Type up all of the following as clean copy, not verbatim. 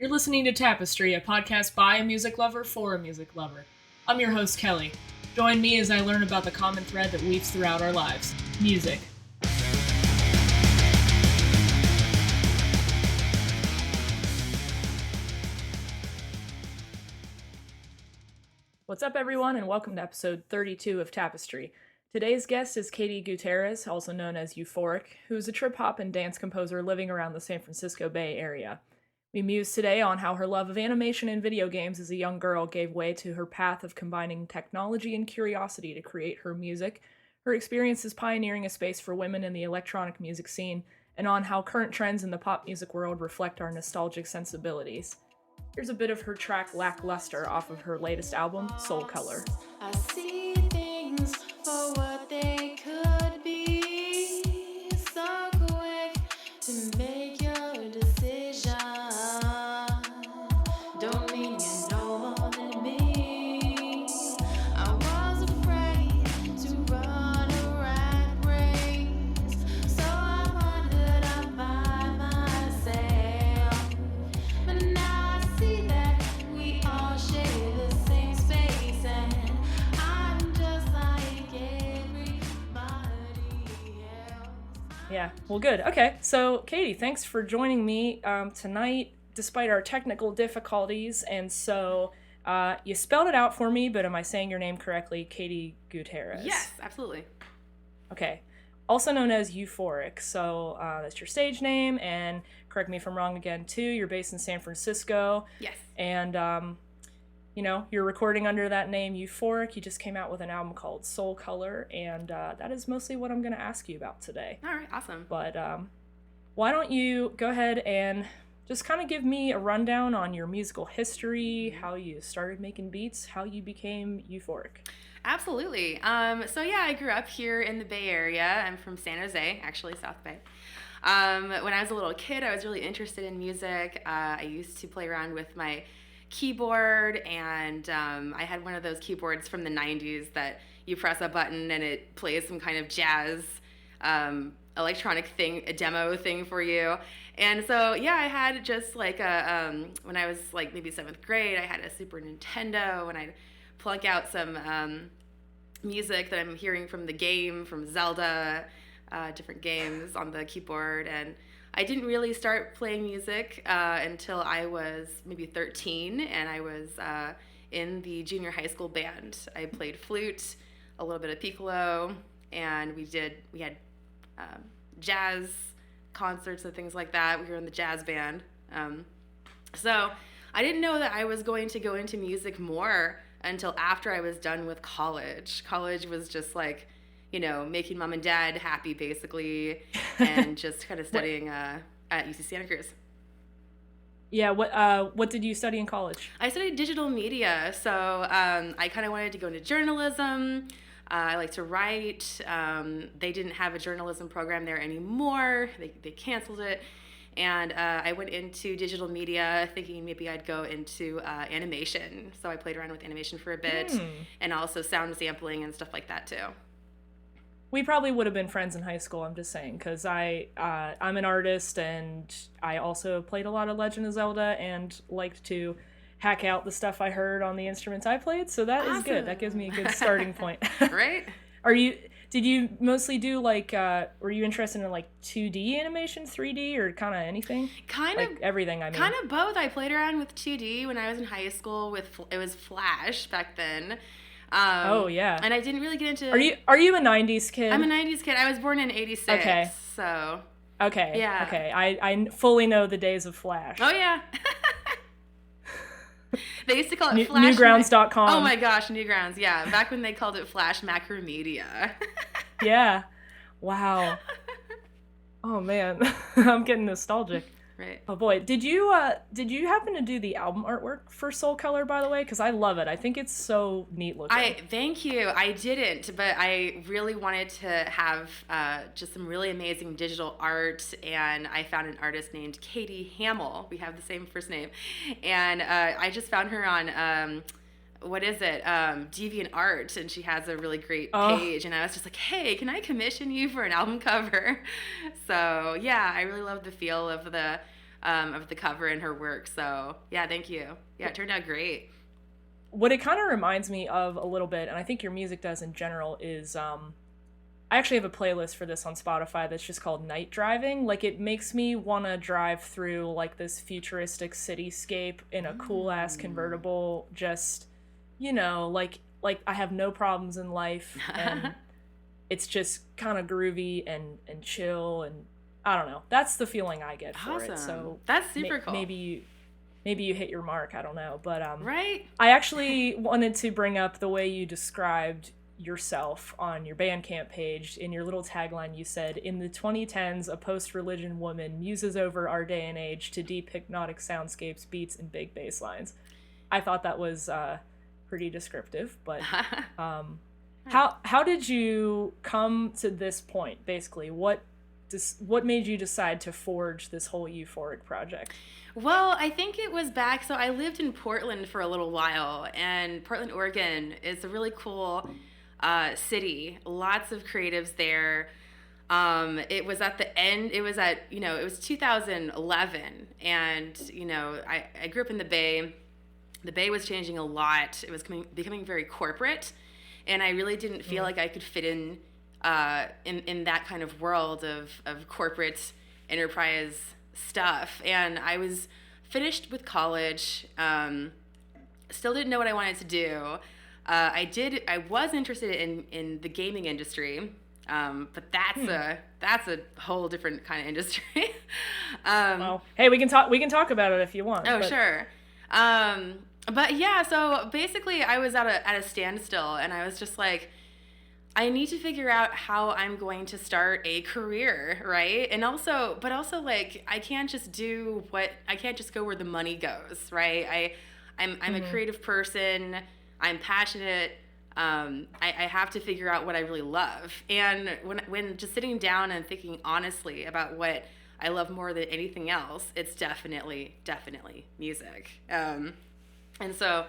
You're listening to Tapestry, a podcast by a music lover for a music lover. I'm your host, Kelly. Join me as I learn about the common thread that weaves throughout our lives, music. What's up, everyone, and welcome to episode 32 of Tapestry. Today's guest is Catie Gutierrez, also known as Eu4ic, who is a trip-hop and dance composer living around the San Francisco Bay Area. We muse today on how her love of animation and video games as a young girl gave way to her path of combining technology and curiosity to create her music, her experiences pioneering a space for women in the electronic music scene, and on how current trends in the pop music world reflect our nostalgic sensibilities. Here's a bit of her track Lackluster off of her latest album, Soul Color. I see things for what they could be. So quick to make your decision. Don't mean you know more than me. I was afraid to run a rat race, so I wandered out by myself. But now I see that we all share the same space, and I'm just like everybody else. Yeah, well, good. Okay, so Catie, thanks for joining me tonight, despite our technical difficulties. And so you spelled it out for me, but am I saying your name correctly? Catie Gutierrez. Yes, absolutely. Okay. Also known as Eu4ic. So that's your stage name, and correct me if I'm wrong again, too. You're based in San Francisco. Yes. And, you're recording under that name, Eu4ic. You just came out with an album called Soul Color, and that is mostly what I'm going to ask you about today. All right, awesome. But why don't you go ahead and just kind of give me a rundown on your musical history, how you started making beats, how you became Eu4ic. Absolutely. So yeah, I grew up here in the Bay Area. I'm from San Jose, actually South Bay. When I was a little kid, I was really interested in music. I used to play around with my keyboard, and I had one of those keyboards from the 90s that you press a button and it plays some kind of jazz electronic thing, a demo thing for you. And so, yeah, I had just like when I was like maybe 7th grade, I had a Super Nintendo, and I'd plunk out some music that I'm hearing from the game, from Zelda, different games on the keyboard. And I didn't really start playing music until I was maybe 13, and I was in the junior high school band. I played flute, a little bit of piccolo, and we had jazz concerts and things like that. We were in the jazz band. So I didn't know that I was going to go into music more until after I was done with college. College was just like, making mom and dad happy, basically, and just kind of studying at UC Santa Cruz. Yeah, what did you study in college? I studied digital media, so I kind of wanted to go into journalism. I like to write. They didn't have a journalism program there anymore. They canceled it. And I went into digital media thinking maybe I'd go into animation. So I played around with animation for a bit, and also sound sampling and stuff like that too. We probably would have been friends in high school, I'm just saying, because I'm an artist, and I also played a lot of Legend of Zelda and liked to hack out the stuff I heard on the instruments I played, so that is good. That gives me a good starting point. Right? Did you mostly do, were you interested in, 2D animation, 3D, or kind of anything? Kind of. Everything, I mean. Kind of both. I played around with 2D when I was in high school. It was Flash back then. Oh, yeah. And I didn't really get into... Are you a 90s kid? I'm a 90s kid. I was born in 86. Okay. So... Okay. Yeah. Okay. I fully know the days of Flash. Oh, yeah. They used to call it Flash... Newgrounds.com. Oh, my gosh. Newgrounds. Yeah. Back when they called it Flash Macromedia. Yeah. Wow. Oh, man. I'm getting nostalgic. Right. Oh boy, did you happen to do the album artwork for Soul Color, by the way? Because I love it. I think it's so neat looking. Thank you. I didn't, but I really wanted to have just some really amazing digital art, and I found an artist named Katie Hamill. We have the same first name, and I just found her on DeviantArt, and she has a really great page, and I was just like, hey, can I commission you for an album cover? So yeah, I really love the feel of the of the cover and her work. So yeah, thank you. Yeah, it turned out great. What it kind of reminds me of a little bit, and I think your music does in general, is I actually have a playlist for this on Spotify that's just called Night Driving. Like, it makes me want to drive through like this futuristic cityscape in a cool ass convertible, just, you know, like I have no problems in life, and it's just kind of groovy and chill, and I don't know. That's the feeling I get for it. So that's super cool. Maybe you hit your mark. I don't know, but right. I actually wanted to bring up the way you described yourself on your Bandcamp page. In your little tagline, you said, "In the 2010s, a post-religion woman muses over our day and age to deep hypnotic soundscapes, beats, and big bass lines." I thought that was pretty descriptive, but how did you come to this point? Basically, what made you decide to forge this whole Eu4ic project? Well, I think it was back. So I lived in Portland for a little while, and Portland, Oregon is a really cool city. Lots of creatives there. It was at the end. It was it was 2011, and I grew up in the Bay. The Bay was changing a lot. It was becoming very corporate, and I really didn't feel like I could fit in that kind of world of corporate enterprise stuff. And I was finished with college, still didn't know what I wanted to do. I was interested in the gaming industry, but that's a whole different kind of industry. Well, hey, we can talk about it if you want. Oh, sure. But yeah, so basically I was at a standstill, and I was just like, I need to figure out how I'm going to start a career, right? And also like, I can't just go where the money goes, right? I'm a creative person. I'm passionate. I have to figure out what I really love. And when just sitting down and thinking honestly about what I love more than anything else, it's definitely music. And so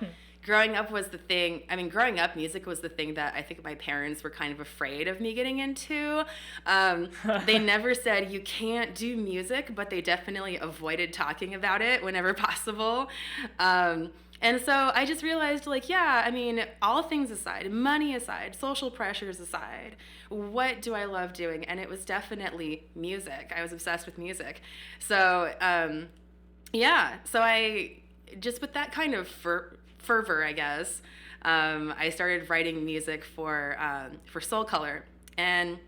growing up, music was the thing that I think my parents were kind of afraid of me getting into. They never said you can't do music, but they definitely avoided talking about it whenever possible. And so I just realized, like, yeah, I mean, all things aside, money aside, social pressures aside, what do I love doing? And it was definitely music. I was obsessed with music. So, so I just, with that kind of fervor, I guess, I started writing music for Soul Color. And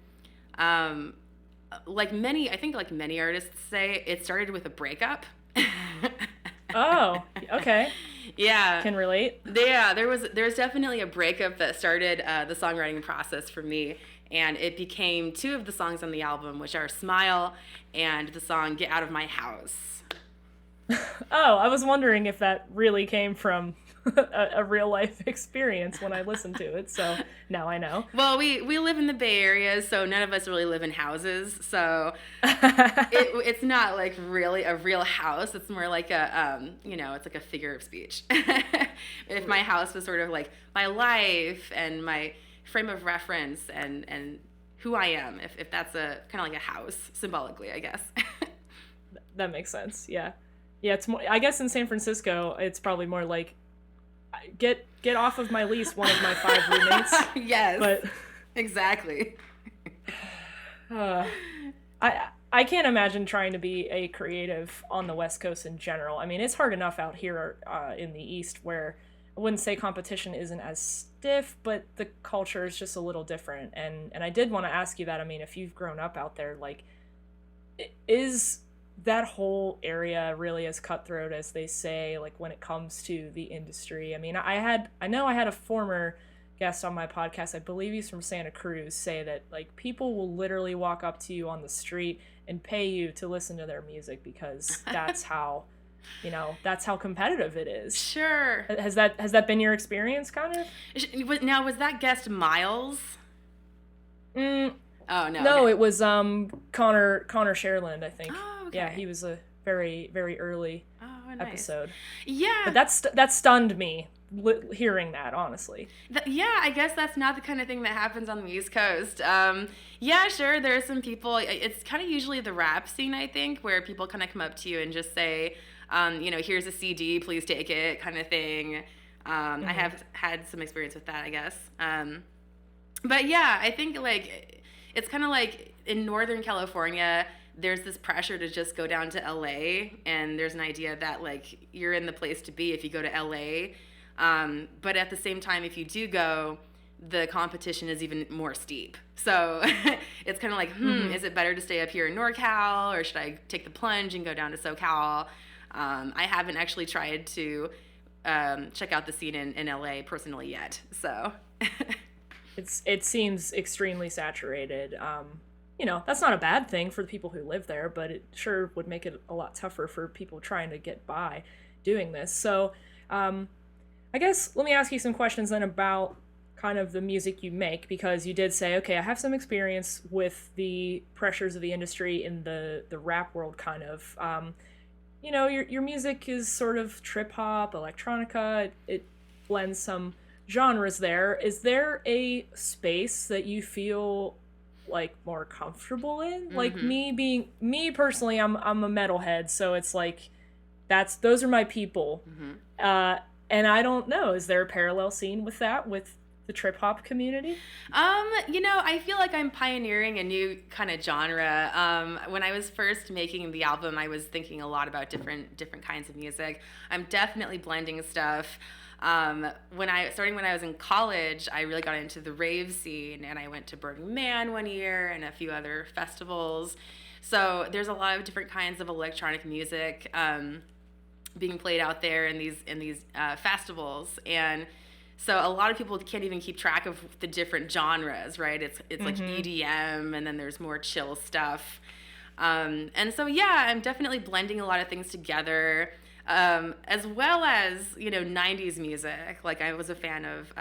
like many artists say, it started with a breakup. Oh, okay. Yeah. Can relate. Yeah, there was definitely a breakup that started the songwriting process for me, and it became two of the songs on the album, which are Smile and the song Get Out of My House. Oh, I was wondering if that really came from a real life experience when I listened to it, so now I know. Well, we live in the Bay Area, so none of us really live in houses, so it's not like really a real house. It's more like it's like a figure of speech. If my house was sort of like my life and my frame of reference and who I am, if that's a kind of like a house symbolically, I guess. That makes sense. Yeah, it's more, I guess in San Francisco, it's probably more like, get off of my lease, one of my 5 roommates. Yes, but exactly. I can't imagine trying to be a creative on the West Coast in general. I mean, it's hard enough out here in the East, where I wouldn't say competition isn't as stiff, but the culture is just a little different. And I did want to ask you that. I mean, if you've grown up out there, like, is that whole area really as cutthroat as they say, like, when it comes to the industry? I mean, I know I had a former guest on my podcast, I believe he's from Santa Cruz, say that, like, people will literally walk up to you on the street and pay you to listen to their music because that's how, that's how competitive it is. Sure. Has that been your experience, kind of? Now, was that guest Miles? Oh, no. No, okay. it was Connor Sherland, I think. Oh, okay. Yeah, he was a very, very early nice. episode. Yeah. But that stunned me hearing that, honestly. Yeah, I guess that's not the kind of thing that happens on the East Coast. Yeah, sure, there are some people, it's kind of usually the rap scene, I think, where people kind of come up to you and just say, here's a CD, please take it, kind of thing. I have had some experience with that, I guess. But yeah, I think like it's kind of like in Northern California, there's this pressure to just go down to LA, and there's an idea that like you're in the place to be if you go to LA. But at the same time, if you do go, the competition is even more steep. So it's kind of like, is it better to stay up here in NorCal, or should I take the plunge and go down to SoCal? I haven't actually tried to check out the scene in LA personally yet. So it seems extremely saturated. That's not a bad thing for the people who live there, but it sure would make it a lot tougher for people trying to get by doing this. So I guess let me ask you some questions then about kind of the music you make, because you did say, okay, I have some experience with the pressures of the industry in the rap world, kind of. Your music is sort of trip hop, electronica. It blends some genres there. Is there a space that you feel like more comfortable in? Like me personally, I'm a metalhead, so it's like those are my people. And I don't know, is there a parallel scene with that, with the trip hop community? I feel like I'm pioneering a new kind of genre. When I was first making the album, I was thinking a lot about different kinds of music. I'm definitely blending stuff. When I was in college, I really got into the rave scene, and I went to Burning Man one year and a few other festivals. So there's a lot of different kinds of electronic music being played out there in these festivals, and so a lot of people can't even keep track of the different genres, right? It's like EDM, and then there's more chill stuff. And so, yeah, I'm definitely blending a lot of things together, as well as, 90s music. Like, I was a fan of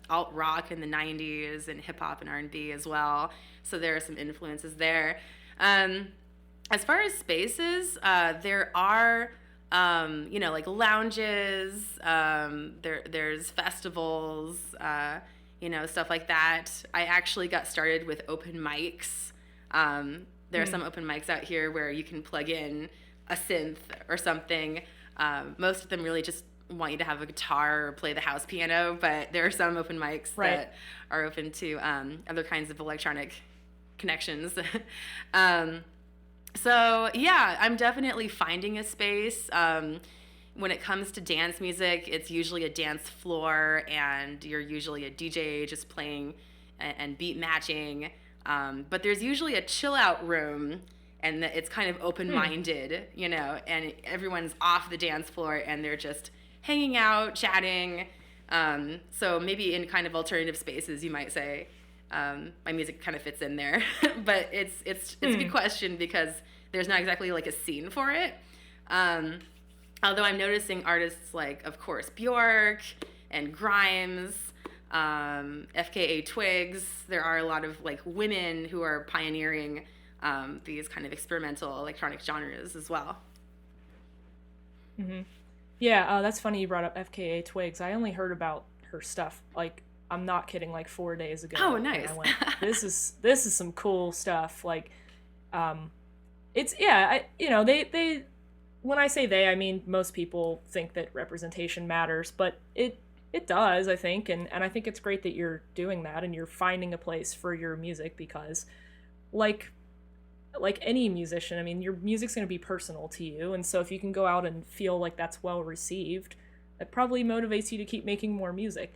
alt rock in the 90s and hip hop and R&B as well. So there are some influences there. As far as spaces, there are like lounges, there's festivals, stuff like that. I actually got started with open mics. There are some open mics out here where you can plug in a synth or something. Most of them really just want you to have a guitar or play the house piano, but there are some open mics that are open to other kinds of electronic connections. So, yeah, I'm definitely finding a space. When it comes to dance music, it's usually a dance floor, and you're usually a DJ just playing and beat matching. But there's usually a chill-out room, and it's kind of open-minded, and everyone's off the dance floor, and they're just hanging out, chatting. So maybe in kind of alternative spaces, you might say. My music kind of fits in there, but it's a good question, because there's not exactly like a scene for it. Although I'm noticing artists like, of course, Bjork and Grimes, FKA Twigs. There are a lot of like women who are pioneering these kind of experimental electronic genres as well. Yeah, that's funny you brought up FKA Twigs. I only heard about her stuff like, I'm not kidding, like 4 days ago. Oh, nice. I went, this is some cool stuff. Like, it's, yeah, they, when I say they, I mean, most people think that representation matters, but it does, I think. And I think it's great that you're doing that and you're finding a place for your music, because like any musician, I mean, your music's going to be personal to you. And so if you can go out and feel like that's well received, it probably motivates you to keep making more music.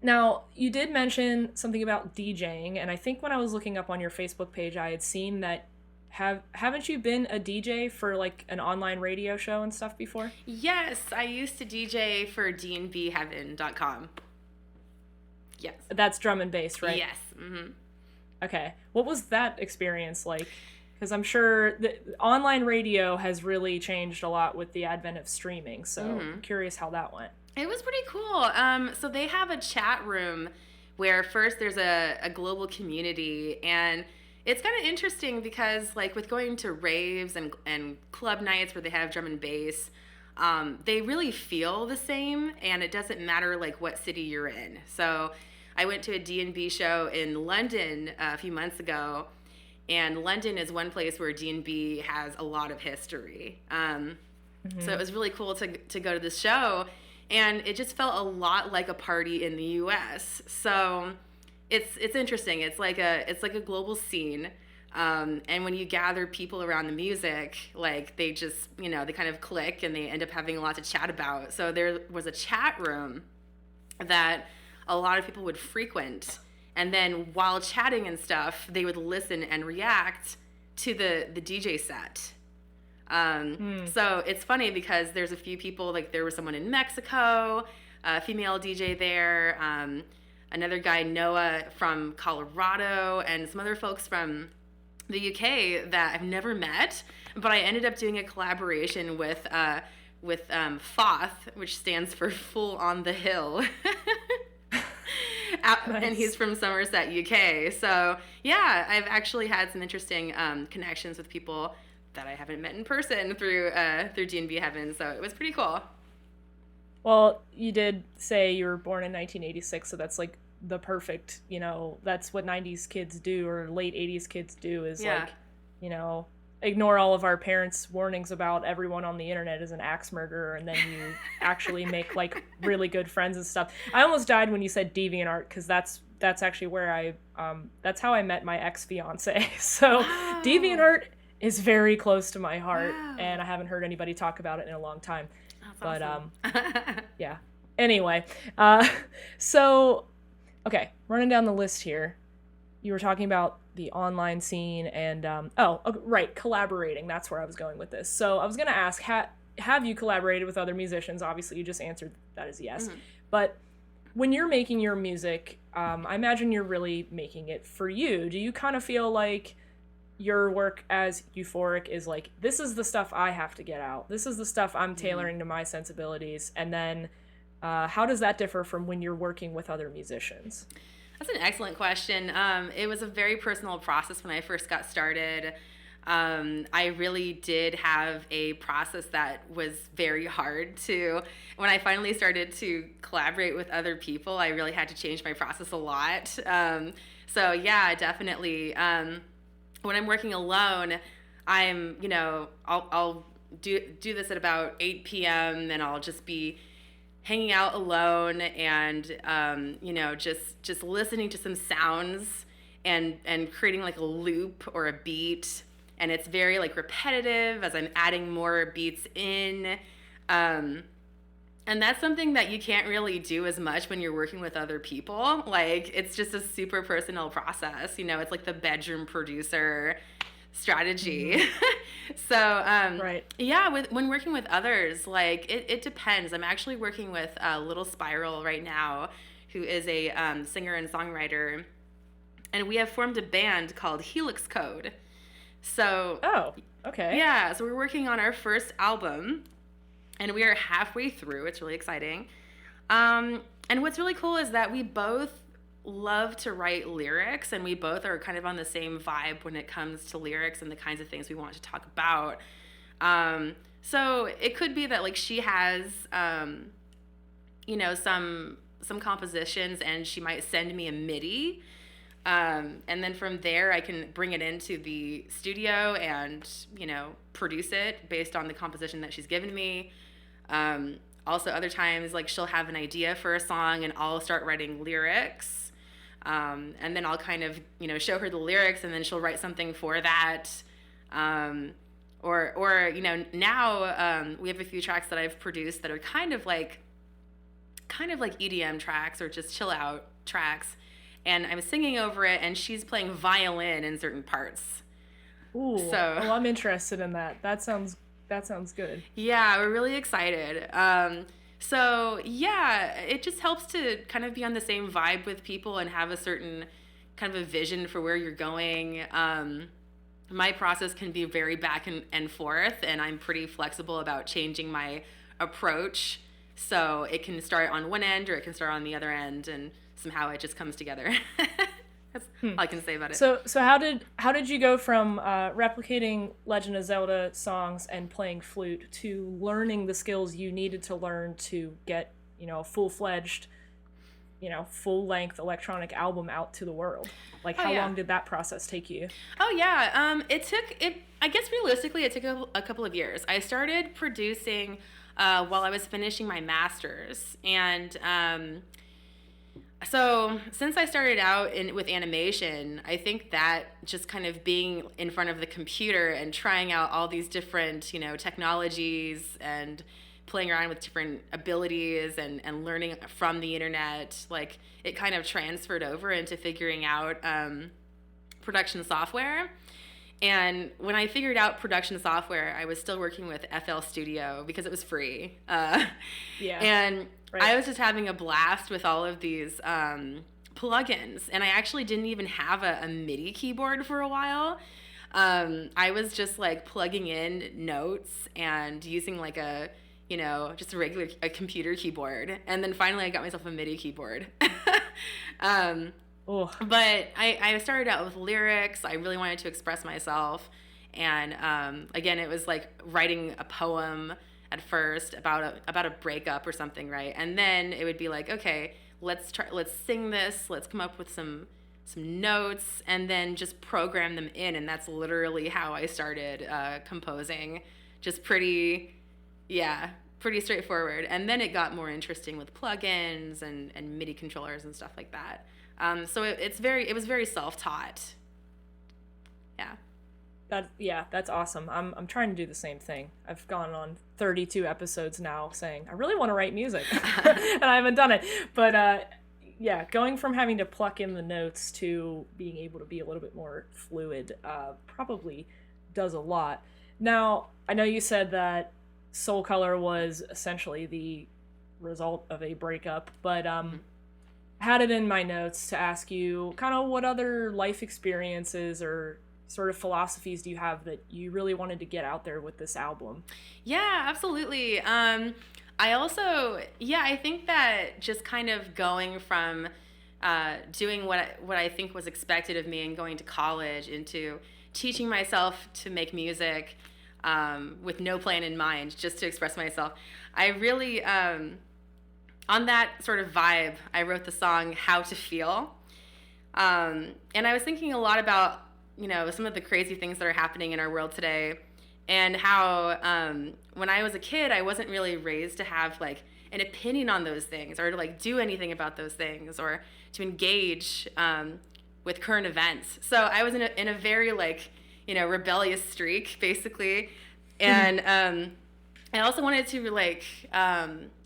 Now, you did mention something about DJing, and I think when I was looking up on your Facebook page, I had seen that haven't you been a DJ for like an online radio show and stuff before? Yes, I used to DJ for dnbheaven.com. Yes. That's drum and bass, right? Yes. Mm-hmm. Okay. What was that experience like? Because I'm sure that online radio has really changed a lot with the advent of streaming, so I'm curious how that went. It was pretty cool. So they have a chat room where first there's a global community, and it's kind of interesting because like with going to raves and club nights where they have drum and bass, they really feel the same, and it doesn't matter like what city you're in. So I went to a D&B show in London a few months ago, and London is one place where D&B has a lot of history. So it was really cool to go to this show, and it just felt a lot like a party in the U.S. So it's interesting. It's like a global scene. And when you gather people around the music, like they just, they kind of click and they end up having a lot to chat about. So there was a chat room that a lot of people would frequent. And then while chatting and stuff, they would listen and react to the DJ set. So it's funny because there's a few people, like there was someone in Mexico, a female DJ there, another guy, Noah, from Colorado, and some other folks from the UK that I've never met, but I ended up doing a collaboration with Foth, which stands for Full on the Hill. Nice. And he's from Somerset, UK. So yeah, I've actually had some interesting connections with people that I haven't met in person through D&B Heaven. So it was pretty cool. Well, you did say you were born in 1986, so that's like the perfect, that's what 90s kids do, or late 80s kids do, is like, ignore all of our parents' warnings about everyone on the internet is an axe murderer, and then you actually make like really good friends and stuff. I almost died when you said DeviantArt, because that's actually where that's how I met my ex-fiance. So Wow. DeviantArt is very close to my heart, Wow. and I haven't heard anybody talk about it in a long time. That's But awesome. yeah. Anyway, so okay, running down the list here. You were talking about the online scene and right, collaborating. That's where I was going with this. So I was going to ask, have you collaborated with other musicians? Obviously, you just answered that as yes. Mm-hmm. But when you're making your music, I imagine you're really making it for you. Do you kind of feel like your work as Eu4ic is like, this is the stuff I have to get out, this is the stuff I'm tailoring to my sensibilities, and then how does that differ from when you're working with other musicians? That's an excellent question. It was a very personal process when I first got started. I really did have a process that was very hard to, when I finally started to collaborate with other people, I really had to change my process a lot. So yeah, definitely. When I'm working alone, I'm, I'll do this at about 8 p.m. and I'll just be hanging out alone and, just listening to some sounds and creating like a loop or a beat. And it's very like repetitive as I'm adding more beats in. And that's something that you can't really do as much when you're working with other people. Like, it's just a super personal process. It's like the bedroom producer strategy. Mm-hmm. So, right. Yeah, when working with others, like, it depends. I'm actually working with Little Spiral right now, who is a singer and songwriter. And we have formed a band called Helix Code. So, oh, okay. Yeah, so we're working on our first album. And we are halfway through. It's really exciting. And what's really cool is that we both love to write lyrics, and we both are kind of on the same vibe when it comes to lyrics and the kinds of things we want to talk about. So it could be that like she has, some compositions, and she might send me a MIDI. And then from there, I can bring it into the studio and, produce it based on the composition that she's given me. Also, other times, like, she'll have an idea for a song, and I'll start writing lyrics. And then I'll kind of, show her the lyrics, and then she'll write something for that. Now we have a few tracks that I've produced that are kind of like EDM tracks or just chill out tracks. And I'm singing over it, and she's playing violin in certain parts. Ooh, so, well, I'm interested in that. That sounds good. Yeah, we're really excited. So yeah, it just helps to kind of be on the same vibe with people and have a certain kind of a vision for where you're going. My process can be very back and forth, and I'm pretty flexible about changing my approach. So it can start on one end or it can start on the other end, and somehow it just comes together. That's all I can say about it. So how did you go from replicating Legend of Zelda songs and playing flute to learning the skills you needed to learn to get, a full-fledged, full-length electronic album out to the world? Like, how long did that process take you? Oh yeah, I guess realistically, it took a couple of years. I started producing while I was finishing my master's, and so since I started out with animation, I think that just kind of being in front of the computer and trying out all these different, technologies and playing around with different abilities and learning from the internet, like it kind of transferred over into figuring out production software. And when I figured out production software, I was still working with FL Studio because it was free. And I was just having a blast with all of these plugins. And I actually didn't even have a MIDI keyboard for a while. I was just like plugging in notes and using like just a computer keyboard. And then finally I got myself a MIDI keyboard. But I started out with lyrics. I really wanted to express myself. And again, it was like writing a poem at first about a breakup or something, right? And then it would be like, okay, let's sing this. Let's come up with some notes and then just program them in. And that's literally how I started composing. Just pretty straightforward. And then it got more interesting with plugins and MIDI controllers and stuff like that. So it was very self-taught. That's awesome. I'm trying to do the same thing. I've gone on 32 episodes now saying I really want to write music, and I haven't done it. But going from having to pluck in the notes to being able to be a little bit more fluid probably does a lot. Now, I know you said that Soul Color was essentially the result of a breakup, but had it in my notes to ask you kind of what other life experiences or sort of philosophies do you have that you really wanted to get out there with this album? Yeah, absolutely. I think that just kind of going from doing what I think was expected of me and going to college into teaching myself to make music with no plan in mind, just to express myself. I really, on that sort of vibe, I wrote the song How to Feel. And I was thinking a lot about, some of the crazy things that are happening in our world today, and how when I was a kid, I wasn't really raised to have like an opinion on those things or to like do anything about those things or to engage with current events. So I was in a very like, rebellious streak basically. And I also wanted to like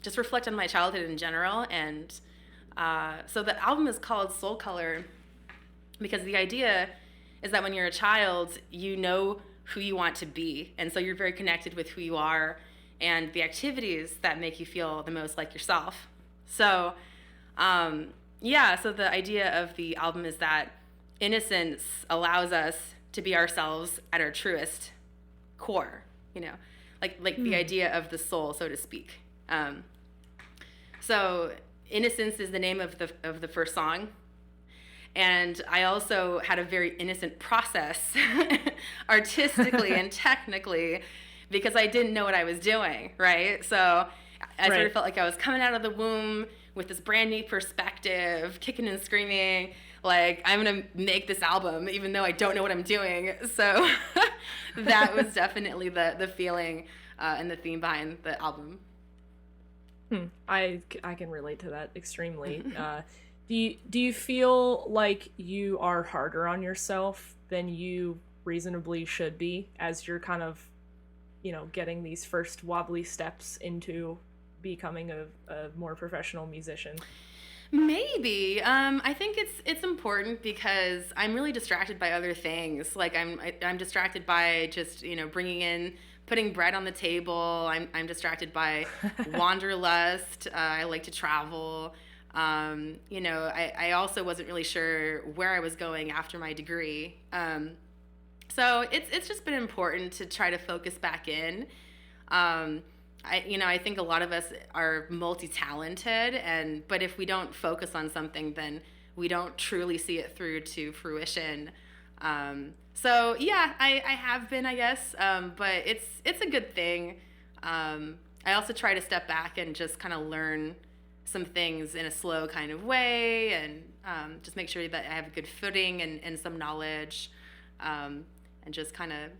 just reflect on my childhood in general. And so the album is called Soul Color because the idea is that when you're a child, you know who you want to be. And so you're very connected with who you are and the activities that make you feel the most like yourself. So, so the idea of the album is that innocence allows us to be ourselves at our truest core, like the idea of the soul, so to speak. So Innocence is the name of the first song. And I also had a very innocent process artistically and technically because I didn't know what I was doing, right? So I sort of felt like I was coming out of the womb with this brand new perspective, kicking and screaming, like, I'm going to make this album even though I don't know what I'm doing. So that was definitely the feeling and the theme behind the album. I can relate to that extremely. Do you feel like you are harder on yourself than you reasonably should be as you're kind of, getting these first wobbly steps into becoming a more professional musician? Maybe. I think it's important because I'm really distracted by other things. Like I'm distracted by just, putting bread on the table. I'm distracted by wanderlust. I like to travel. I also wasn't really sure where I was going after my degree. So it's just been important to try to focus back in. I think a lot of us are multi-talented, but if we don't focus on something, then we don't truly see it through to fruition. So yeah, I have been, I guess, but it's a good thing. I also try to step back and just kind of learn some things in a slow kind of way, and just make sure that I have a good footing and some knowledge, and just kind of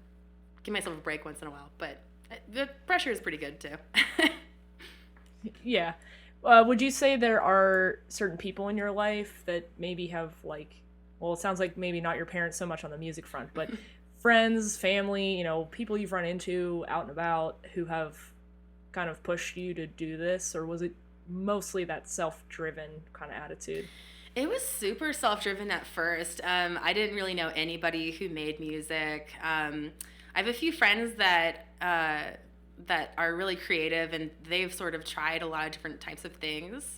give myself a break once in a while. But the pressure is pretty good too. Yeah. Would you say there are certain people in your life that maybe have like, well, it sounds like maybe not your parents so much on the music front, but friends, family, you know, people you've run into out and about who have kind of pushed you to do this, or was it mostly that self-driven kind of attitude? It was super self-driven at first. I didn't really know anybody who made music. I have a few friends that are really creative, and they've sort of tried a lot of different types of things.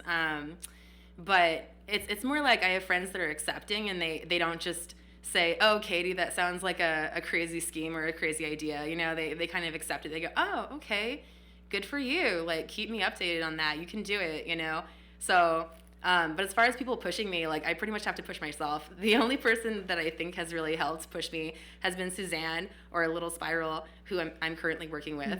But it's more like I have friends that are accepting, and they don't just say, "Oh, Catie, that sounds like a crazy scheme or a crazy idea." You know, they kind of accept it. They go, "Oh, okay, good for you. Like, keep me updated on that. You can do it." You know, so. But as far as people pushing me, like, I pretty much have to push myself. The only person that I think has really helped push me has been Suzanne, or Little Spiral, who I'm currently working with.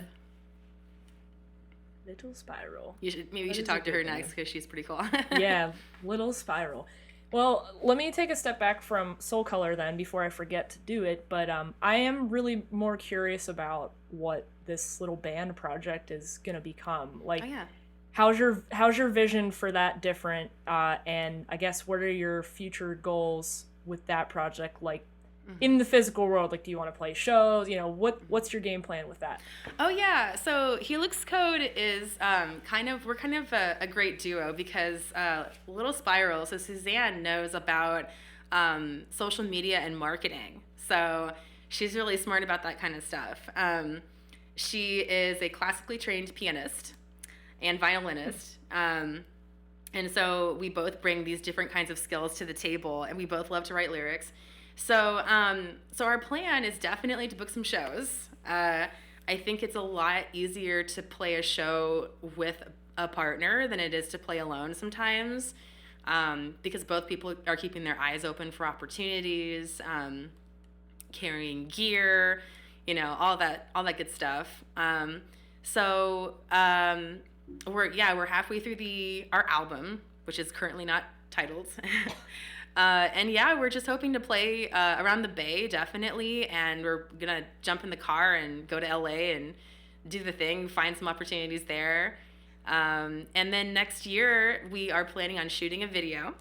Little Spiral. You should talk to her next, because she's pretty cool. Yeah, Little Spiral. Well, let me take a step back from Soul Color then before I forget to do it. But I am really more curious about what this little band project is gonna become. Like, Oh yeah. how's your vision for that different? And I guess what are your future goals with that project? Like, in the physical world, like, do you want to play shows? You know, what's your game plan with that? Oh yeah, so Helix Code is we're kind of a great duo, because Little Spiral, so Suzanne knows about social media and marketing, so she's really smart about that kind of stuff. She is a classically trained pianist and violinist, and so we both bring these different kinds of skills to the table, and we both love to write lyrics. So, so our plan is definitely to book some shows. I think it's a lot easier to play a show with a partner than it is to play alone sometimes, because both people are keeping their eyes open for opportunities, carrying gear, you know, all that good stuff. So we're halfway through our album, which is currently not titled. And yeah, we're just hoping to play around the Bay, definitely, and we're gonna jump in the car and go to LA and do the thing, find some opportunities there. And then next year, we are planning on shooting a video,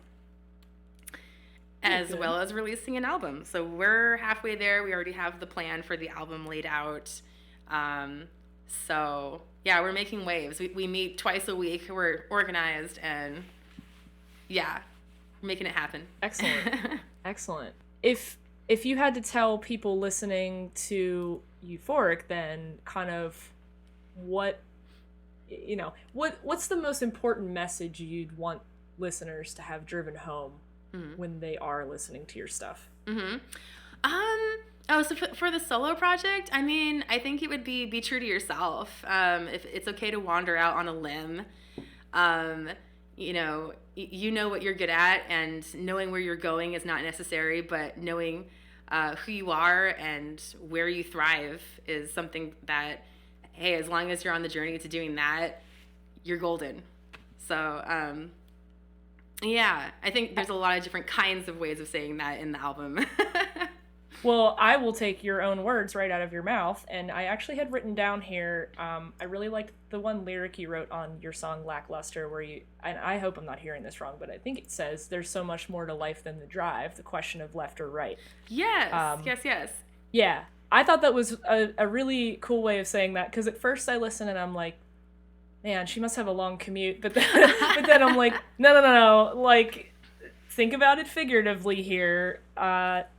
as well as releasing an album. So we're halfway there. We already have the plan for the album laid out. So yeah, we're making waves. We meet twice a week. We're organized, and yeah, making it happen. Excellent. Excellent. If you had to tell people listening to Eu4ic, then kind of what's the most important message you'd want listeners to have driven home when they are listening to your stuff? So for the solo project, I mean, I think it would be true to yourself. If it's okay to wander out on a limb. You know what you're good at, and knowing where you're going is not necessary, but knowing who you are and where you thrive is something that, hey, as long as you're on the journey to doing that, you're golden. So, yeah, I think there's a lot of different kinds of ways of saying that in the album. Well, I will take your own words right out of your mouth, and I actually had written down here, I really liked the one lyric you wrote on your song Lackluster, where and I hope I'm not hearing this wrong, but I think it says, "There's so much more to life than the drive, the question of left or right." Yes, yes. Yeah, I thought that was a really cool way of saying that, because at first I listened and I'm like, man, she must have a long commute, but then I'm like, no, like, think about it figuratively here.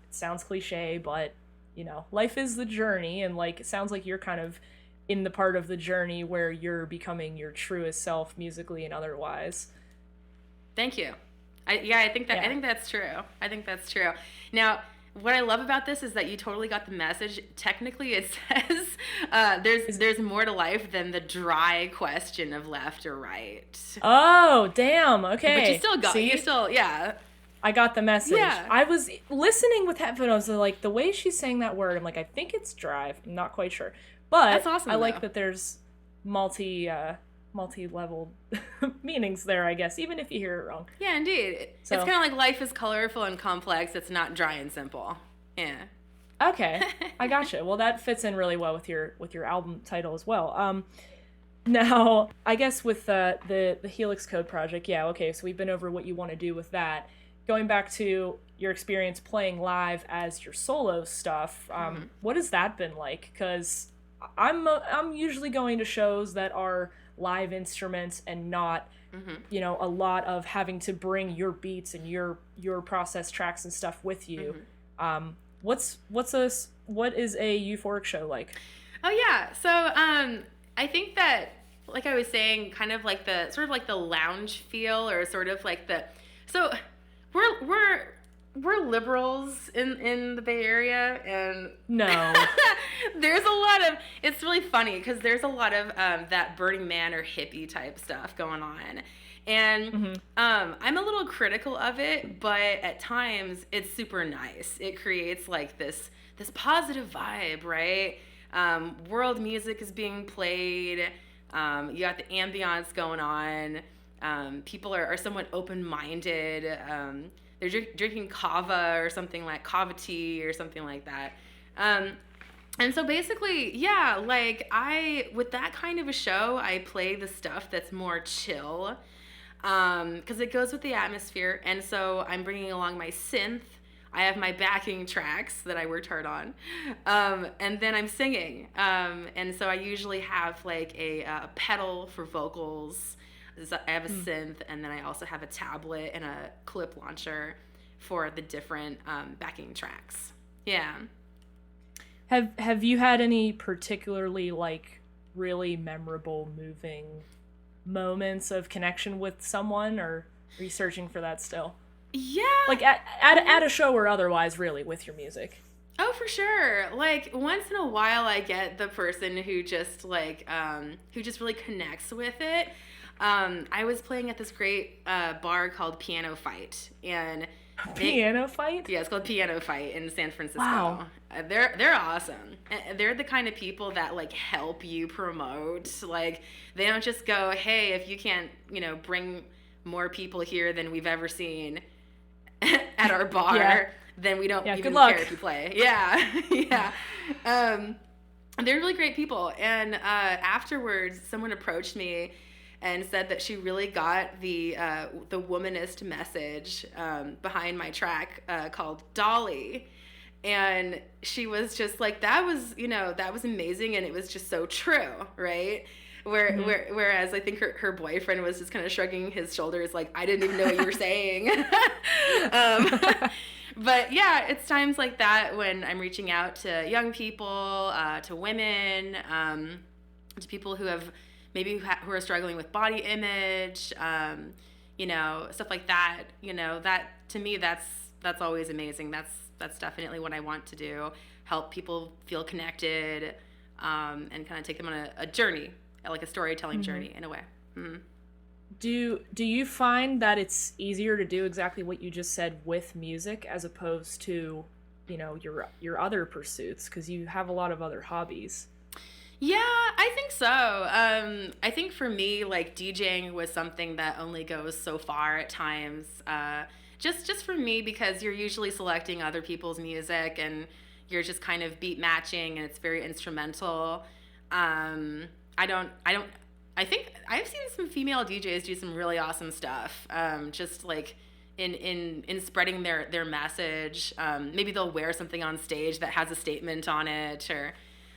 Sounds cliche, but you know, life is the journey, and like, it sounds like you're kind of in the part of the journey where you're becoming your truest self, musically and otherwise. Thank you. I think that's true. I think that's true. Now, what I love about this is that you totally got the message. Technically, it says there's more to life than the dry question of left or right. Oh, damn. Okay. But you still got. See? You still, yeah. I got the message. Yeah. I was listening with headphones, and like the way she's saying that word, I'm like, I think it's drive. I'm not quite sure, but That's awesome, I like though. that there's multi-level meanings there. I guess even if you hear it wrong. Yeah, indeed. So- It's kind of like life is colorful and complex. It's not dry and simple. Yeah. Okay, I gotcha. Well, that fits in really well with your album title as well. Now, I guess with the Helix Code project, yeah, okay, so we've been over what you want to do with that. Going back to your experience playing live as your solo stuff, what has that been like? Because I'm usually going to shows that are live instruments and not, you know, a lot of having to bring your beats and your process tracks and stuff with you. What is a Eu4ic show like? Oh yeah. So I think that, like I was saying, kind of like the sort of like the lounge feel, or sort of like the, so we're liberals in the Bay Area, and No. there's a lot of, it's really funny because there's a lot of that Burning Man or hippie type stuff going on. And I'm a little critical of it, but at times it's super nice. It creates like this positive vibe, right? World music is being played. You got the ambiance going on. People are somewhat open-minded. They're drinking kava or something, like kava tea or something like that. And so basically, yeah, like with that kind of a show, I play the stuff that's more chill, because it goes with the atmosphere. And so I'm bringing along my synth. I have my backing tracks that I worked hard on, and then I'm singing. And so I usually have like a pedal for vocals. I have a synth, and then I also have a tablet and a clip launcher for the different backing tracks. Yeah. Have you had any particularly like really memorable, moving moments of connection with someone, or are you searching for that still? Yeah. Like at a show or otherwise, really, with your music. Oh, for sure. Like once in a while, I get the person who just like who just really connects with it. I was playing at this great bar called Piano Fight, and Piano Fight? Yeah, it's called Piano Fight in San Francisco. Wow. They're awesome. They're the kind of people that like help you promote. Like they don't just go, hey, if you can't, bring more people here than we've ever seen at our bar, then we don't even care if you play. Yeah, yeah. They're really great people. And afterwards, someone approached me and said that she really got the womanist message behind my track called Dolly. And she was just like, that was amazing, and it was just so true, right? Whereas I think her boyfriend was just kind of shrugging his shoulders like, I didn't even know what you were saying. But yeah, it's times like that when I'm reaching out to young people, to women, to people who have who are struggling with body image, stuff like that. That to me, that's always amazing. That's definitely what I want to do. Help people feel connected, and kind of take them on a journey, like a storytelling journey in a way. Mm-hmm. Do you find that it's easier to do exactly what you just said with music as opposed to, your other pursuits, because you have a lot of other hobbies? Yeah, I think so. I think for me, like DJing was something that only goes so far at times. Just for me, because you're usually selecting other people's music and you're just kind of beat matching, and it's very instrumental. I think I've seen some female DJs do some really awesome stuff. Just like in spreading their message. Maybe they'll wear something on stage that has a statement on it, or.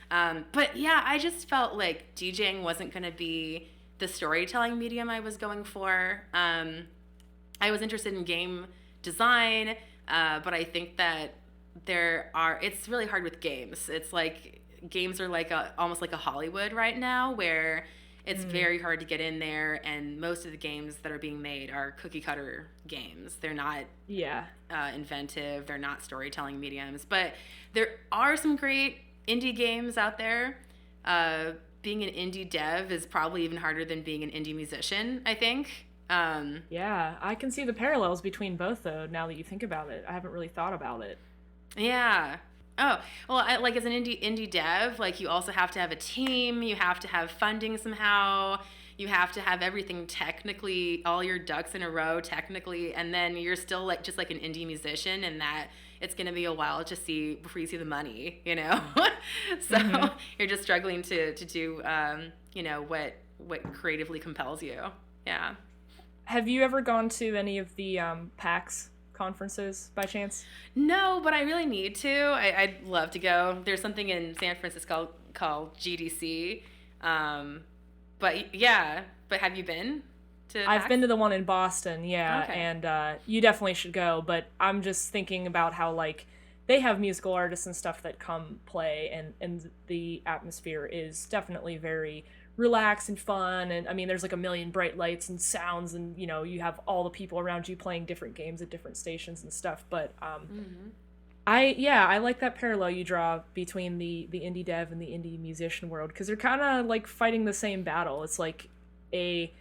But yeah, I just felt like DJing wasn't going to be the storytelling medium I was going for. I was interested in game design, but I think that it's really hard with games. It's like games are like almost like a Hollywood right now, where it's very hard to get in there, and most of the games that are being made are cookie cutter games. They're not inventive. They're not storytelling mediums, but there are some great indie games out there. Being an indie dev is probably even harder than being an indie musician, I think. Yeah, I can see the parallels between both though. Now that you think about it, I haven't really thought about it. Yeah. Oh, well, like as an indie dev, like you also have to have a team, you have to have funding somehow, you have to have everything technically, all your ducks in a row technically, and then you're still like just like an indie musician, and that it's going to be a while to see before you see the money, you know. So you're just struggling to do you know, what creatively compels you. Yeah. Have you ever gone to any of the PAX conferences by chance? No, but I really need to. I'd love to go. There's something in San Francisco called GDC. But yeah, but have you been to I've PAX? been to the one in Boston, yeah, Okay. and you definitely should go. But I'm just thinking about how like they have musical artists and stuff that come play, and the atmosphere is definitely very relaxed and fun. And I mean, there's like a million bright lights and sounds, and you know, you have all the people around you playing different games at different stations and stuff. But I like that parallel you draw between the indie dev and the indie musician world, because they're kind of like fighting the same battle. It's like a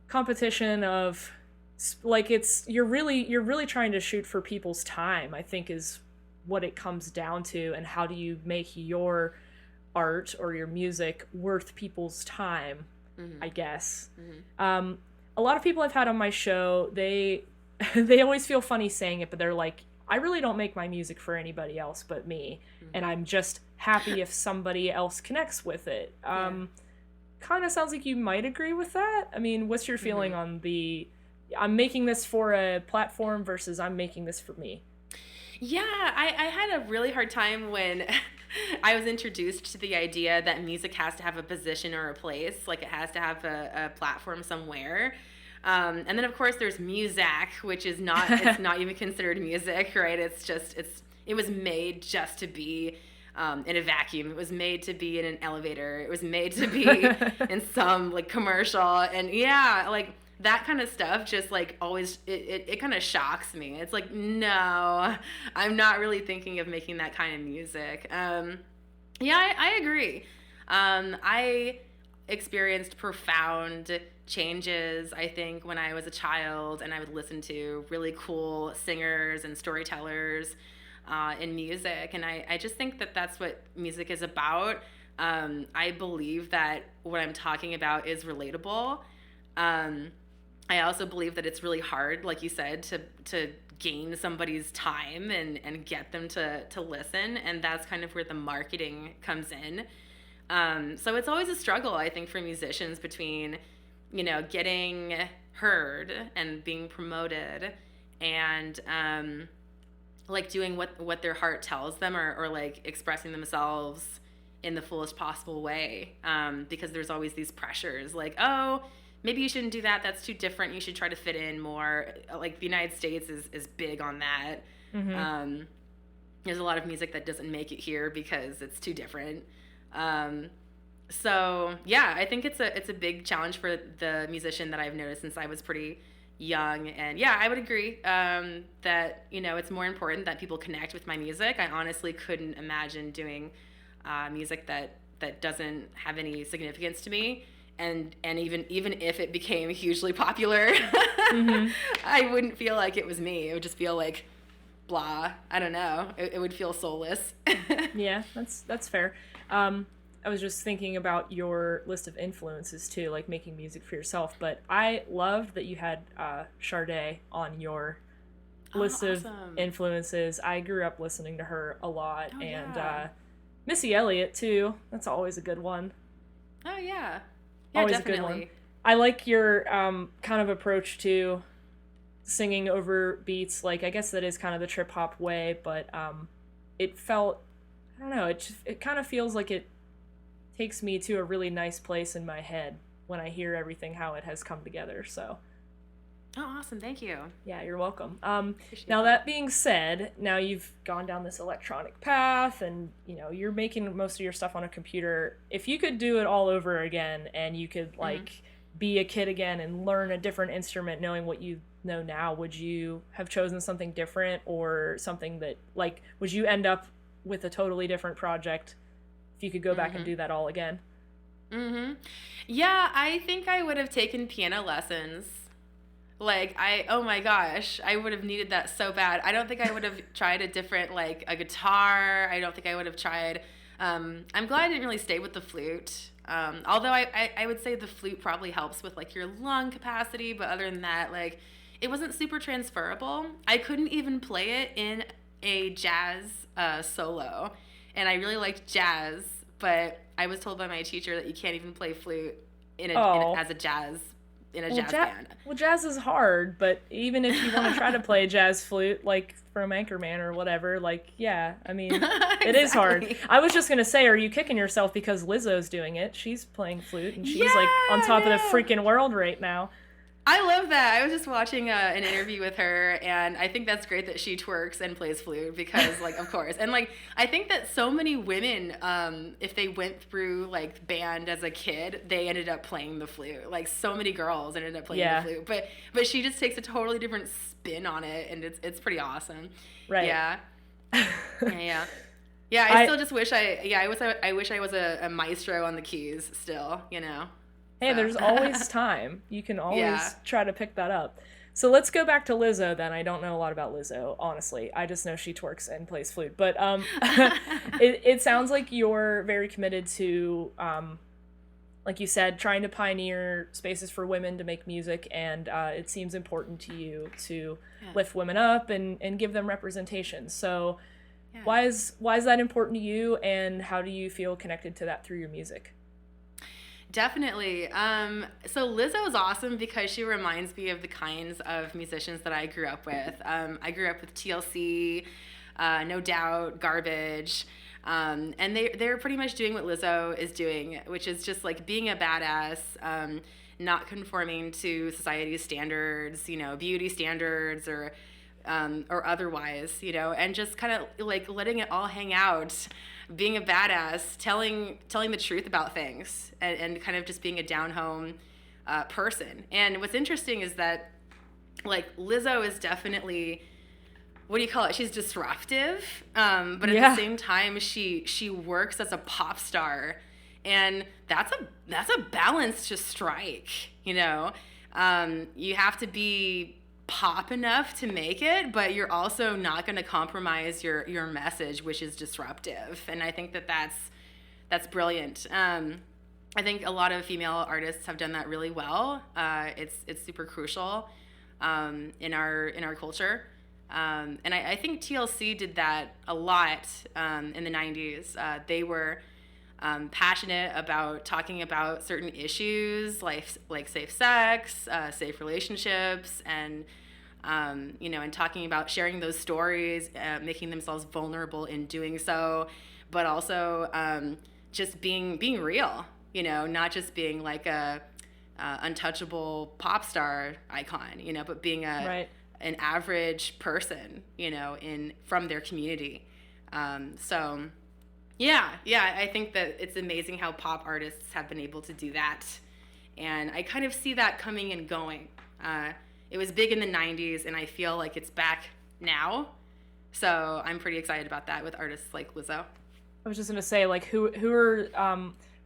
competition of like you're really trying to shoot for people's time, I think, is what it comes down to. And how do you make your art or your music worth people's time, I guess. A lot of people I've had on my show, they they always feel funny saying it, but they're like, I really don't make my music for anybody else but me, and I'm just happy if somebody else connects with it. Kind of sounds like you might agree with that. I mean, what's your feeling on the I'm making this for a platform versus I'm making this for me? Yeah, I had a really hard time when I was introduced to the idea that music has to have a position or a place, like it has to have a platform somewhere. And then of course there's Muzak, which is not, it's not even considered music, right? It was made just to be in a vacuum. It was made to be in an elevator. It was made to be in some like commercial. And yeah, like that kind of stuff just like always, it kind of shocks me. It's like, no, I'm not really thinking of making that kind of music. Yeah, I agree. I experienced profound changes, I think, when I was a child, and I would listen to really cool singers and storytellers in music. And I just think that that's what music is about. I believe that what I'm talking about is relatable. I also believe that it's really hard, like you said, to gain somebody's time and get them to listen. And that's kind of where the marketing comes in. So it's always a struggle, I think, for musicians between, you know, getting heard and being promoted and like doing what their heart tells them, or like expressing themselves in the fullest possible way, because there's always these pressures like, oh, maybe you shouldn't do that, that's too different, you should try to fit in more. Like the United States is big on that. There's a lot of music that doesn't make it here because it's too different. So yeah, I think it's a big challenge for the musician that I've noticed since I was pretty young. And yeah, I would agree that, you know, it's more important that people connect with my music. I honestly couldn't imagine doing music that doesn't have any significance to me. And even if it became hugely popular, I wouldn't feel like it was me. It would just feel like blah. I don't know. It would feel soulless. Yeah, that's fair. I was just thinking about your list of influences too, like making music for yourself. But I loved that you had Sade on your list of influences. I grew up listening to her a lot, and yeah. Missy Elliott too. That's always a good one. Oh yeah, yeah, Always definitely. a good one. I like your kind of approach to singing over beats. Like, I guess that is kind of the trip hop way, but it felt, I don't know, it kind of feels like it takes me to a really nice place in my head when I hear everything, how it has come together. So Oh, awesome! Thank you. yeah, you're welcome. Appreciate Now that being said, now you've gone down this electronic path, and you know you're making most of your stuff on a computer. If you could do it all over again, and you could like be a kid again and learn a different instrument, knowing what you know now, would you have chosen something different, or something that like would you end up with a totally different project if you could go back and do that all again? Yeah, I think I would have taken piano lessons. Like oh my gosh, I would have needed that so bad. I don't think I would have tried a different, like a guitar. I don't think I would have tried. I'm glad I didn't really stay with the flute. Although I would say the flute probably helps with like your lung capacity, but other than that, like it wasn't super transferable. I couldn't even play it in a jazz solo, and I really liked jazz, but I was told by my teacher that you can't even play flute Oh. as a jazz in a Well, jazz band. jazz is hard, but even if you want to try to play jazz flute, like from Anchorman or whatever, like, yeah, I mean, it is hard. Exactly. I was just gonna say, are you kicking yourself because Lizzo's doing it? She's playing flute, and she's like on Yeah, top of the no. freaking world right now. I love that. I was just watching an interview with her, and I think that's great that she twerks and plays flute because, like, of course. And, like, I think that so many women, if they went through, like, band as a kid, they ended up playing the flute. Like, so many girls ended up playing Yeah. the flute. But she just takes a totally different spin on it, and it's pretty awesome. Right. Yeah. Yeah. Yeah, I still just wish I wish I was a maestro on the keys still, you know? Hey, So. there's always time. You can always Yeah. try to pick that up. So let's go back to Lizzo then. I don't know a lot about Lizzo, honestly. I just know she twerks and plays flute. But it sounds like you're very committed to, like you said, trying to pioneer spaces for women to make music, and it seems important to you to lift women up and give them representation. So Yeah. why is that important to you, and how do you feel connected to that through your music? Definitely. So Lizzo is awesome because she reminds me of the kinds of musicians that I grew up with. I grew up with TLC, No Doubt, Garbage, and they're pretty much doing what Lizzo is doing, which is just like being a badass, not conforming to society's standards, you know, beauty standards or otherwise, you know, and just kind of like letting it all hang out, being a badass, telling the truth about things, and kind of just being a down home person. And what's interesting is that like Lizzo is definitely, what do you call it? She's disruptive, but at Yeah. the same time, she works as a pop star, and that's a balance to strike. You know, you have to be pop enough to make it, but you're also not going to compromise your message, which is disruptive. And I think that's brilliant. I think a lot of female artists have done that really well. It's super crucial in our culture. And I think TLC did that a lot in the 90s. They were passionate about talking about certain issues like safe sex, safe relationships, and you know, and talking about sharing those stories, making themselves vulnerable in doing so, but also just being real. You know, not just being like a untouchable pop star icon. You know, but being Right. an average person. You know, from their community. So. Yeah, I think that it's amazing how pop artists have been able to do that. And I kind of see that coming and going. It was big in the 90s, and I feel like it's back now. So I'm pretty excited about that with artists like Lizzo. I was just gonna say, like, who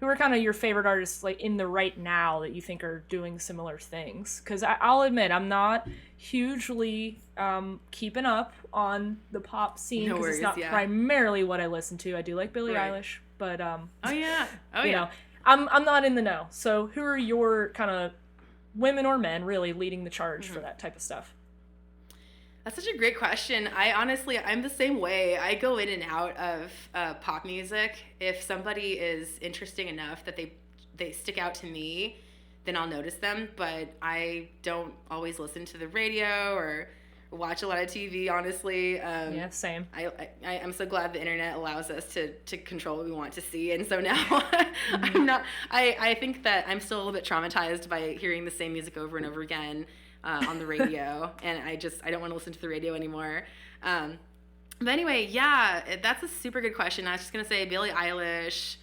are kind of your favorite artists, like, in the right now that you think are doing similar things? Because I'll admit I'm not hugely keeping up on the pop scene No because it's worries, not yeah. primarily what I listen to. I do like Billie Right. Eilish, but Oh yeah, you know, I'm not in the know. So who are your kind of women or men really leading the charge for that type of stuff? That's such a great question. I'm the same way. I go in and out of pop music. If somebody is interesting enough that they stick out to me, then I'll notice them. But I don't always listen to the radio or watch a lot of TV, honestly. Yeah, same. I'm so glad the internet allows us to control what we want to see. And so now Mm-hmm. I think that I'm still a little bit traumatized by hearing the same music over and over again. On the radio, and I don't want to listen to the radio anymore. But anyway, yeah, that's a super good question. I was just gonna say Billie Eilish.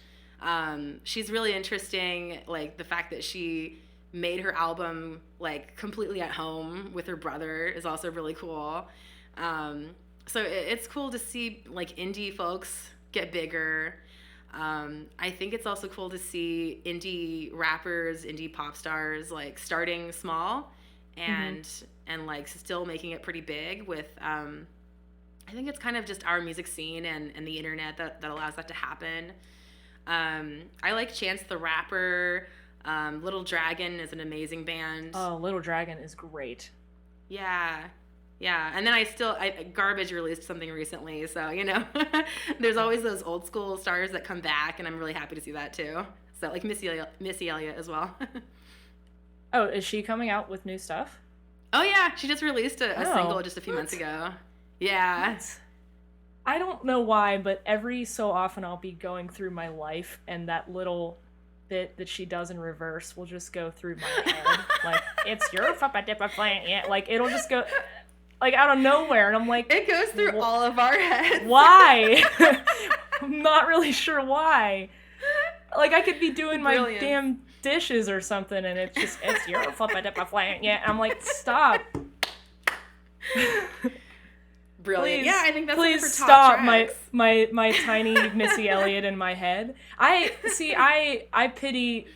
She's really interesting. Like the fact that she made her album like completely at home with her brother is also really cool. So it's cool to see like indie folks get bigger. I think it's also cool to see indie rappers, indie pop stars like starting small and like still making it pretty big with I think it's kind of just our music scene and the internet that allows that to happen. I like Chance the Rapper. Little Dragon is an amazing band. Oh, Little Dragon is great. Yeah. And then Garbage released something recently, so, you know, there's always those old school stars that come back, and I'm really happy to see that too. So, like Missy Elliott as well. Oh, is she coming out with new stuff? Oh, yeah. She just released a single just a few months ago. Yeah. What? I don't know why, but every so often I'll be going through my life, and that little bit that she does in reverse will just go through my head. Like, it's your Fappa playing it. Like, it'll just go, like, out of nowhere, and I'm like... It goes through all of our heads. Why? I'm not really sure why. Like, I could be doing my damn dishes or something, and it's your Fappa playing it. And I'm like, stop. Brilliant. Please, yeah, I think that's please for top stop tracks. my tiny Missy Elliott in my head. I pity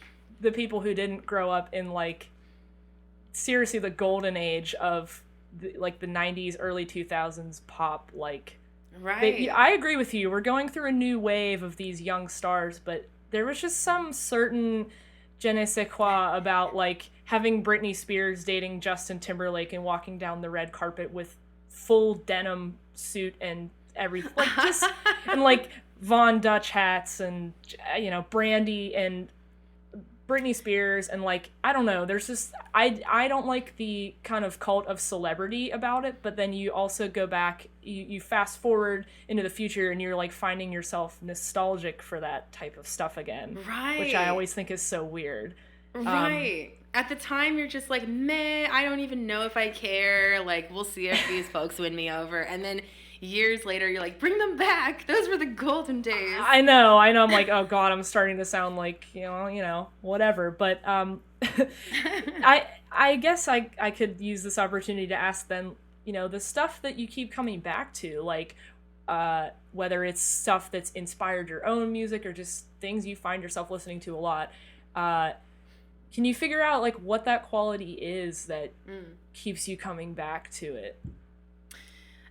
the people who didn't grow up in, like, seriously the golden age of the 90s, early 2000s pop. Like, right. I agree with you. We're going through a new wave of these young stars, but there was just some certain je ne sais quoi about, like, having Britney Spears dating Justin Timberlake and walking down the red carpet with full denim suit and everything, like, just and like Von Dutch hats and, you know, Brandy and Britney Spears, and, like, I don't know, there's just I don't like the kind of cult of celebrity about it, but then you also go back, you fast forward into the future, and you're, like, finding yourself nostalgic for that type of stuff again, right? Which I always think is so weird. Right. At the time, you're just like, meh, I don't even know if I care. Like, we'll see if these folks win me over. And then years later, you're like, bring them back. Those were the golden days. I know. I'm like, oh God, I'm starting to sound like, you know, whatever. But I guess I could use this opportunity to ask then, you know, the stuff that you keep coming back to, like, whether it's stuff that's inspired your own music or just things you find yourself listening to a lot, can you figure out, like, what that quality is that keeps you coming back to it?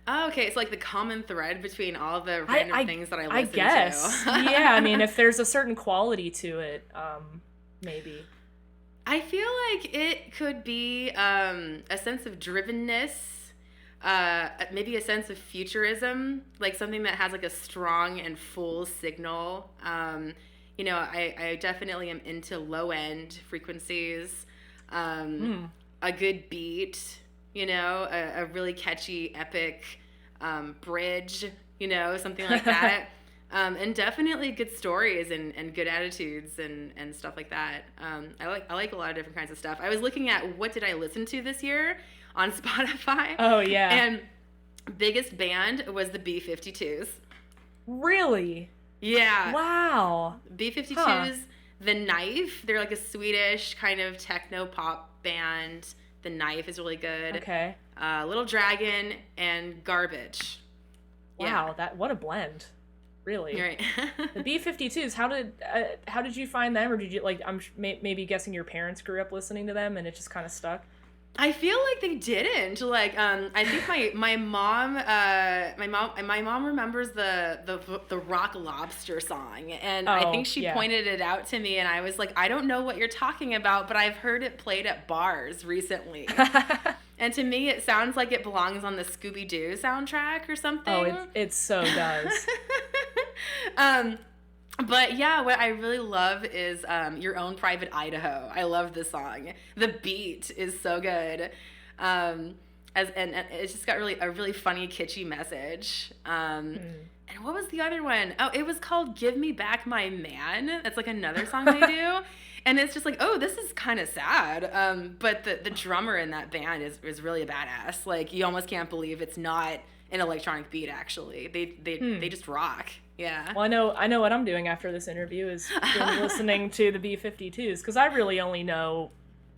Oh, okay. It's like the common thread between all the random things that I listen to. I guess. Yeah, I mean, if there's a certain quality to it, maybe. I feel like it could be a sense of drivenness, maybe a sense of futurism, like something that has, like, a strong and full signal. You know, I definitely am into low-end frequencies, a good beat, you know, a really catchy, epic bridge, you know, something like that. And definitely good stories and good attitudes and stuff like that. I like a lot of different kinds of stuff. I was looking at what did I listen to this year on Spotify. Oh, yeah. And biggest band was the B-52s. Really? Yeah. Wow. B-52s, Huh. The Knife. They're like a Swedish kind of techno pop band. The Knife is really good. Okay. Little Dragon and Garbage. Wow, what a blend. Really. You're right. The B-52s, how did you find them, or did you, like, I'm maybe guessing your parents grew up listening to them and it just kind of stuck? I feel like they didn't. Like, I think my mom remembers the Rock Lobster song, and I think she pointed it out to me, and I was like, I don't know what you're talking about, but I've heard it played at bars recently. And to me, it sounds like it belongs on the Scooby-Doo soundtrack or something. Oh, it so does. But yeah, what I really love is Your Own Private Idaho. I love this song. The beat is so good. And it's just got a really funny, kitschy message. And what was the other one? Oh, it was called Give Me Back My Man. That's like another song they do. And it's just like, oh, this is kind of sad. But the drummer in that band is really a badass. Like, you almost can't believe it's not an electronic beat, actually. They just rock. Yeah. Well, I know what I'm doing after this interview is listening to the B-52s, because I really only know,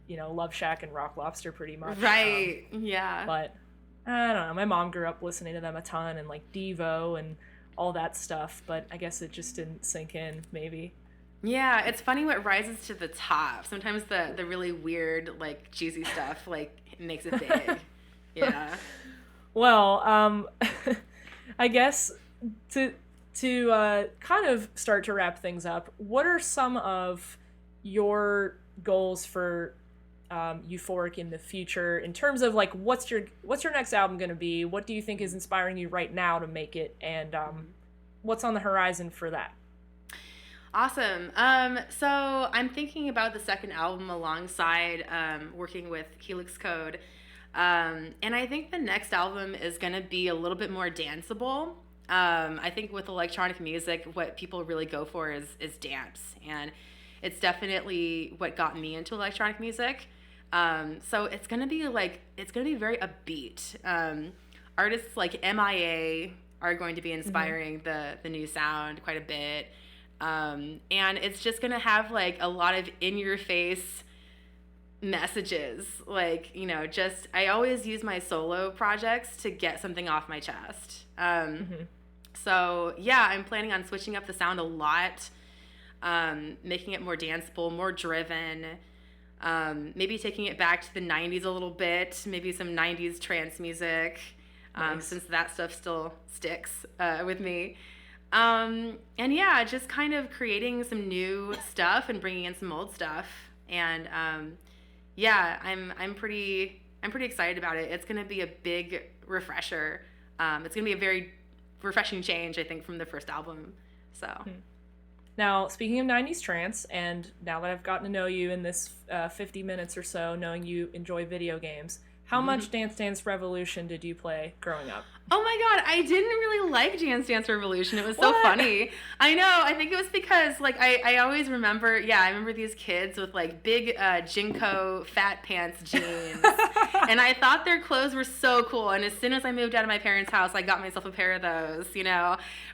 you know, Love Shack and Rock Lobster pretty much. Right. Yeah. But I don't know. My mom grew up listening to them a ton, and, like, Devo and all that stuff, but I guess it just didn't sink in, maybe. Yeah, it's funny what rises to the top. Sometimes the really weird, like cheesy stuff, like makes it big. Yeah. Well, I guess to kind of start to wrap things up, what are some of your goals for Eu4ic in the future in terms of like what's your next album going to be? What do you think is inspiring you right now to make it, and what's on the horizon for that? Awesome. So I'm thinking about the second album alongside working with Helix Code. And I think the next album is going to be a little bit more danceable. I think with electronic music, what people really go for is dance. And it's definitely what got me into electronic music. So it's going to be very upbeat. Artists like MIA are going to be inspiring the new sound quite a bit. And it's just going to have like a lot of in-your-face messages. Like, just I always use my solo projects to get something off my chest. So, yeah, I'm planning on switching up the sound a lot, making it more danceable, more driven, maybe taking it back to the 90s a little bit, maybe some 90s trance music, Nice. since that stuff still sticks with me. And yeah, just kind of creating some new stuff and bringing in some old stuff. And yeah, I'm pretty excited about it. It's gonna be a big refresher. It's gonna be a very refreshing change, I think, from the first album. So. Now, speaking of 90s trance, and now that I've gotten to know you in this 50 minutes or so, knowing you enjoy video games, how much Dance Dance Revolution did you play growing up? Oh my god, I didn't really like Dance Dance Revolution. It was so What? funny. I know. I think it was because like I always remember. Yeah, I remember these kids with like big Jinko fat pants jeans, and I thought their clothes were so cool. And as soon as I moved out of my parents' house, I got myself a pair of those.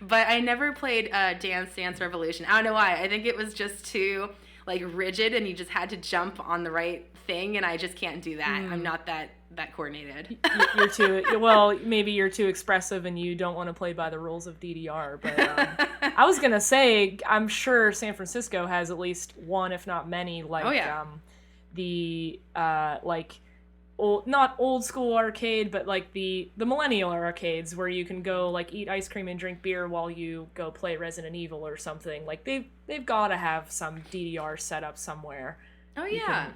But I never played Dance Dance Revolution. I don't know why. I think it was just too like rigid, and you just had to jump on the right thing, and I just can't do that. I'm not that coordinated. You're too well. Maybe you're too expressive, and you don't want to play by the rules of DDR. But I was gonna say, I'm sure San Francisco has at least one, if not many, like like old, not old school arcade, but like the millennial arcades where you can go like eat ice cream and drink beer while you go play Resident Evil or something. Like they've got to have some DDR set up somewhere. Oh You yeah. can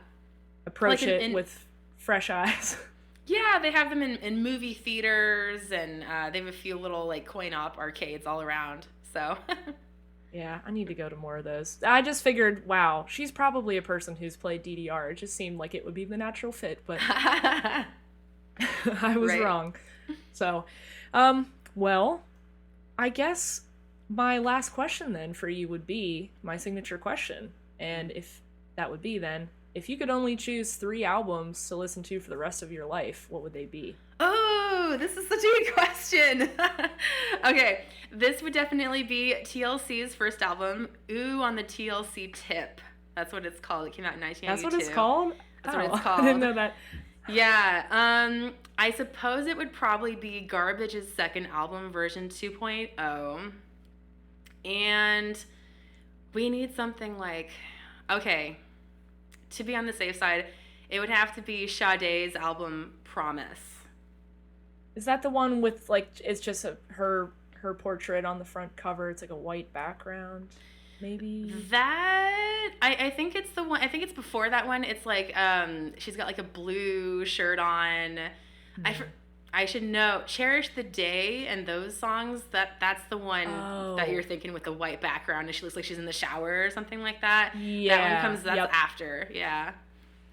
approach Like it with fresh eyes. Yeah, they have them in movie theaters, and they have a few little like coin-op arcades all around. So, Yeah, I need to go to more of those. I just figured, wow, she's probably a person who's played DDR. It just seemed like it would be the natural fit, but I was Right. wrong. So, well, I guess my last question then for you would be my signature question. And if that would be then, if you could only choose 3 albums to listen to for the rest of your life, what would they be? Oh, this is such a good question. Okay, this would definitely be TLC's first album, Ooh on the TLC Tip. That's what it's called. It came out in 1992. That's what it's called? That's what it's I called. didn't know that. Yeah, I suppose it would probably be Garbage's second album, version 2.0. And we need something like, okay, to be on the safe side, it would have to be Sade's album, Promise. Is that the one with like it's just her portrait on the front cover? It's like a white background, maybe. That I think it's the one. I think it's before that one. It's like she's got like a blue shirt on. I should know. Cherish the Day and those songs. That's the one that you're thinking with the white background, and she looks like she's in the shower or something like that. Yeah. That one comes. That's Yep. after. Yeah.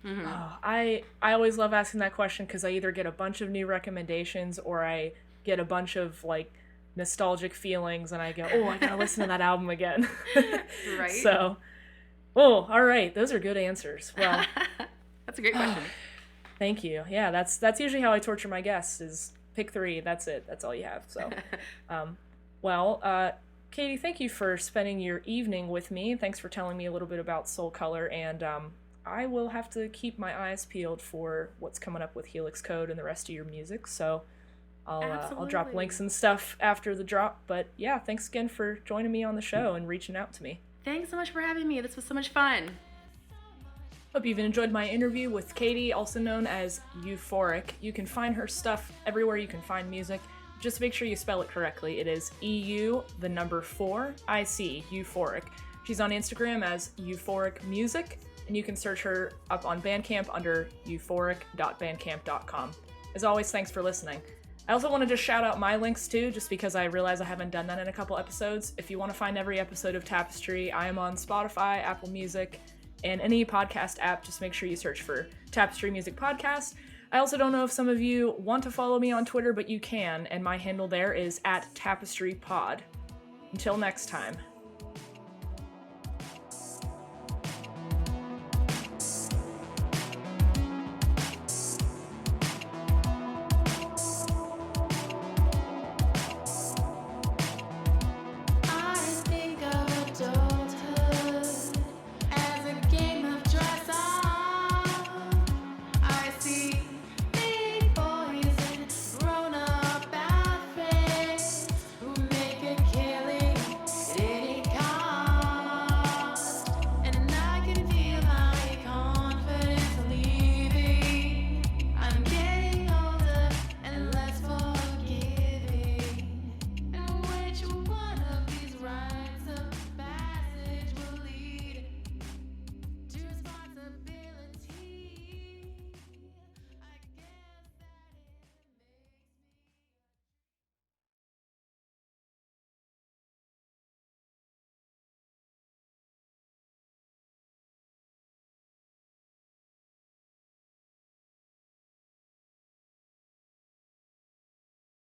Mm-hmm. Oh, I always love asking that question because I either get a bunch of new recommendations or I get a bunch of like nostalgic feelings, and I go, oh, I gotta listen to that album again. Right. So, oh, all right, those are good answers. Well, That's a great question. thank you. Yeah, that's usually how I torture my guests is pick 3. That's it. That's all you have. So, Catie, thank you for spending your evening with me. Thanks for telling me a little bit about Soul Color, and I will have to keep my eyes peeled for what's coming up with Helix Code and the rest of your music. So I'll drop Absolutely. links and stuff after the drop. But yeah, thanks again for joining me on the show and reaching out to me. Thanks so much for having me. This was so much fun. Hope you've enjoyed my interview with Catie, also known as Eu4ic. You can find her stuff everywhere you can find music. Just make sure you spell it correctly. It is EU, the number 4, IC, Eu4ic. She's on Instagram as Eu4ic Music, and you can search her up on Bandcamp under eu4ic.bandcamp.com. As always, thanks for listening. I also wanted to shout out my links too, just because I realize I haven't done that in a couple episodes. If you want to find every episode of Tapestry, I am on Spotify, Apple Music, and any podcast app. Just make sure you search for Tapestry Music Podcast. I also don't know if some of you want to follow me on Twitter, but you can, and my handle there is @TapestryPod. Until next time.